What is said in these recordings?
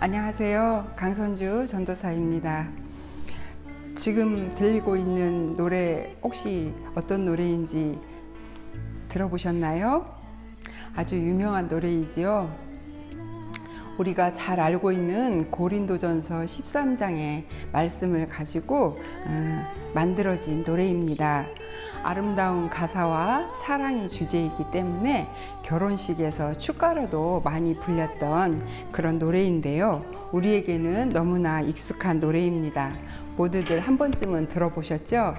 안녕하세요. 강선주 전도사입니다. 지금 들리고 있는 노래 혹시 어떤 노래인지 들어보셨나요? 아주 유명한 노래이지요. 우리가 잘 알고 있는 고린도전서 13장의 말씀을 가지고 만들어진 노래입니다. 아름다운 가사와 사랑이 주제이기 때문에 결혼식에서 축가로도 많이 불렸던 그런 노래인데요. 우리에게는 너무나 익숙한 노래입니다. 모두들 한 번쯤은 들어보셨죠?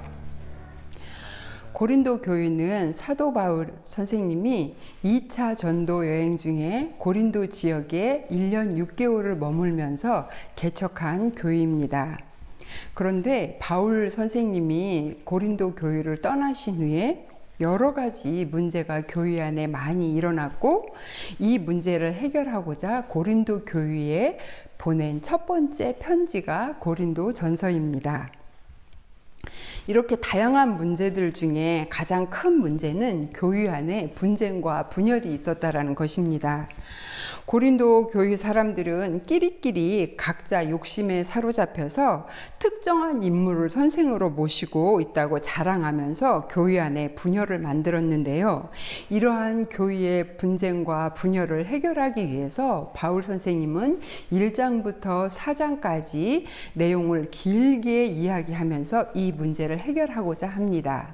고린도 교회는 사도 바울 선생님이 2차 전도 여행 중에 고린도 지역에 1년 6개월을 머물면서 개척한 교회입니다. 그런데 바울 선생님이 고린도 교회를 떠나신 후에 여러 가지 문제가 교회 안에 많이 일어났고, 이 문제를 해결하고자 고린도 교회에 보낸 첫 번째 편지가 고린도 전서입니다. 이렇게 다양한 문제들 중에 가장 큰 문제는 교회 안에 분쟁과 분열이 있었다라는 것입니다. 고린도 교회 사람들은 끼리끼리 각자 욕심에 사로잡혀서 특정한 인물을 선생으로 모시고 있다고 자랑하면서 교회 안에 분열을 만들었는데요. 이러한 교회의 분쟁과 분열을 해결하기 위해서 바울 선생님은 1장부터 4장까지 내용을 길게 이야기하면서 이 문제를 해결하고자 합니다.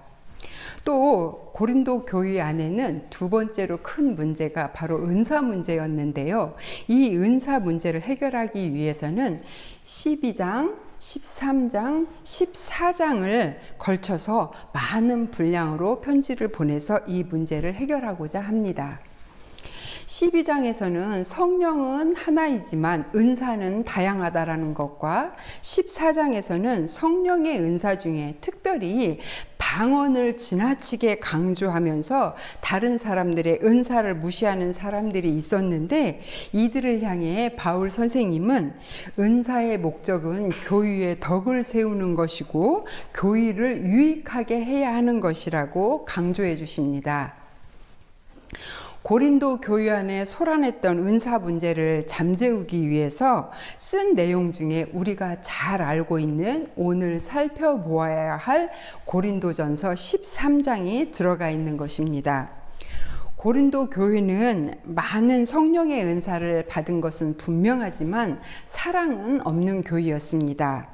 또 고린도 교회 안에는 두 번째로 큰 문제가 바로 은사 문제였는데요. 이 은사 문제를 해결하기 위해서는 12장, 13장, 14장을 걸쳐서 많은 분량으로 편지를 보내서 이 문제를 해결하고자 합니다. 12장에서는 성령은 하나이지만 은사는 다양하다라는 것과 14장에서는 성령의 은사 중에 특별히 방언을 지나치게 강조하면서 다른 사람들의 은사를 무시하는 사람들이 있었는데, 이들을 향해 바울 선생님은 은사의 목적은 교회의 덕을 세우는 것이고 교회를 유익하게 해야 하는 것이라고 강조해 주십니다. 고린도 교회 안에 소란했던 은사 문제를 잠재우기 위해서 쓴 내용 중에 우리가 잘 알고 있는 오늘 살펴보아야 할 고린도전서 13장이 들어가 있는 것입니다. 고린도 교회는 많은 성령의 은사를 받은 것은 분명하지만 사랑은 없는 교회였습니다.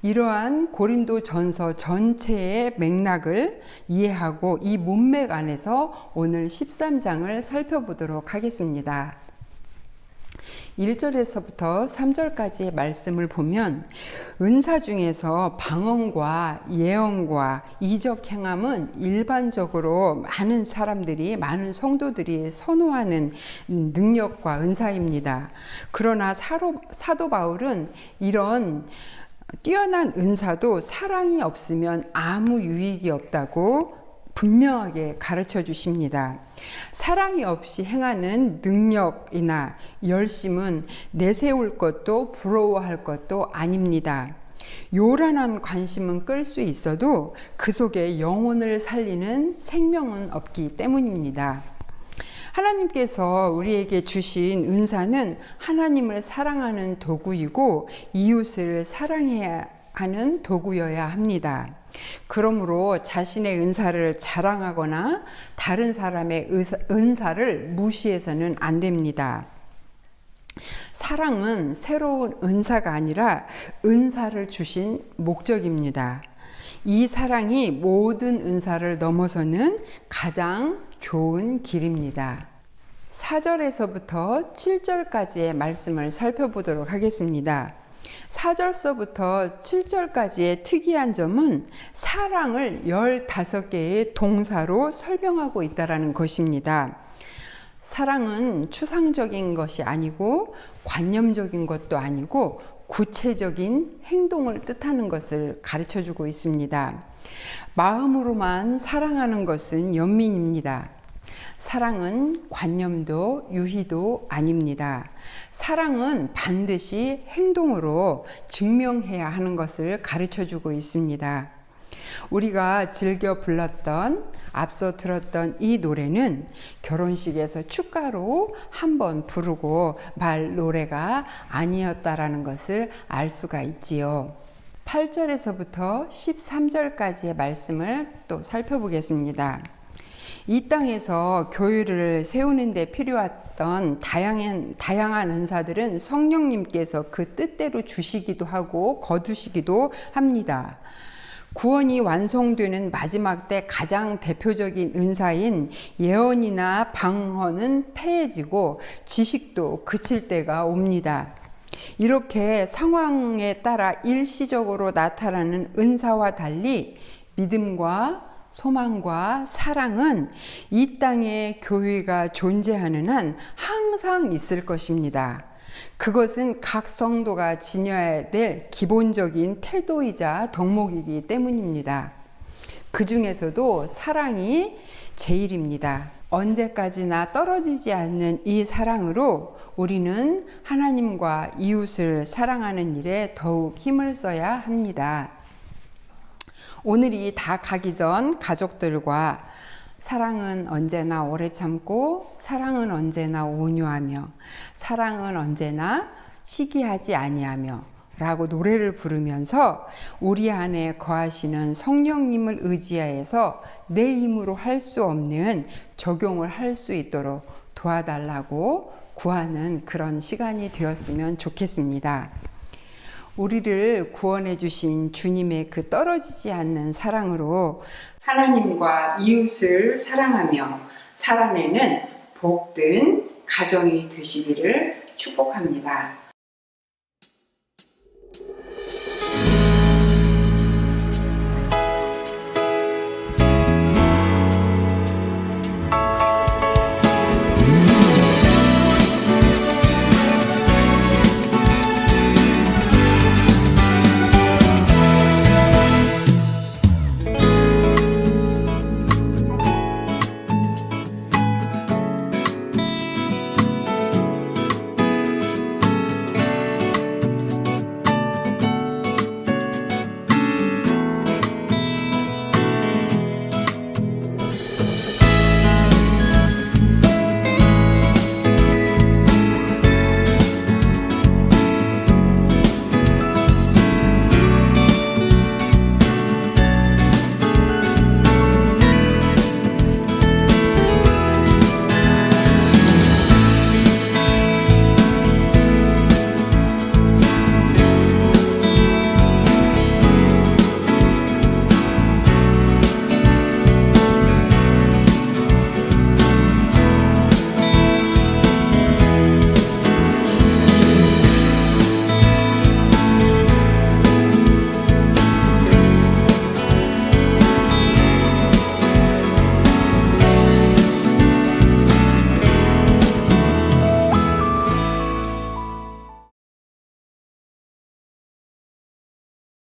이러한 고린도 전서 전체의 맥락을 이해하고 이 문맥 안에서 오늘 13장을 살펴보도록 하겠습니다. 1절에서부터 3절까지의 말씀을 보면 은사 중에서 방언과 예언과 이적 행함은 일반적으로 많은 사람들이, 많은 성도들이 선호하는 능력과 은사입니다. 그러나 사도 바울은 이런 뛰어난 은사도 사랑이 없으면 아무 유익이 없다고 분명하게 가르쳐 주십니다. 사랑이 없이 행하는 능력이나 열심은 내세울 것도 부러워할 것도 아닙니다. 요란한 관심은 끌 수 있어도 그 속에 영혼을 살리는 생명은 없기 때문입니다. 하나님께서 우리에게 주신 은사는 하나님을 사랑하는 도구이고 이웃을 사랑해야 하는 도구여야 합니다. 그러므로 자신의 은사를 자랑하거나 다른 사람의 은사를 무시해서는 안 됩니다. 사랑은 새로운 은사가 아니라 은사를 주신 목적입니다. 이 사랑이 모든 은사를 넘어서는 가장 좋은 길입니다. 4절에서부터 7절까지의 말씀을 살펴보도록 하겠습니다. 4절서부터 7절까지의 특이한 점은 사랑을 15개의 동사로 설명하고 있다는 것입니다. 사랑은 추상적인 것이 아니고 관념적인 것도 아니고 구체적인 행동을 뜻하는 것을 가르쳐주고 있습니다. 마음으로만 사랑하는 것은 연민입니다. 사랑은 관념도 유희도 아닙니다. 사랑은 반드시 행동으로 증명해야 하는 것을 가르쳐주고 있습니다. 우리가 즐겨 불렀던 앞서 들었던 이 노래는 결혼식에서 축가로 한번 부르고 말 노래가 아니었다라는 것을 알 수가 있지요. 8절에서부터 13절까지의 말씀을 또 살펴보겠습니다. 이 땅에서 교회를 세우는 데 필요했던 다양한 은사들은 성령님께서 그 뜻대로 주시기도 하고 거두시기도 합니다. 구원이 완성되는 마지막 때 가장 대표적인 은사인 예언이나 방언은 패해지고 지식도 그칠 때가 옵니다. 이렇게 상황에 따라 일시적으로 나타나는 은사와 달리 믿음과 소망과 사랑은 이 땅에 교회가 존재하는 한 항상 있을 것입니다. 그것은 각 성도가 지녀야 될 기본적인 태도이자 덕목이기 때문입니다. 그 중에서도 사랑이 제일입니다. 언제까지나 떨어지지 않는 이 사랑으로 우리는 하나님과 이웃을 사랑하는 일에 더욱 힘을 써야 합니다. 오늘이 다 가기 전 가족들과 사랑은 언제나 오래 참고 사랑은 언제나 온유하며 사랑은 언제나 시기하지 아니하며 라고 노래를 부르면서 우리 안에 거하시는 성령님을 의지하여서 내 힘으로 할 수 없는 적용을 할 수 있도록 도와달라고 구하는 그런 시간이 되었으면 좋겠습니다. 우리를 구원해 주신 주님의 그 떨어지지 않는 사랑으로 하나님과 이웃을 사랑하며 살아내는 복된 가정이 되시기를 축복합니다.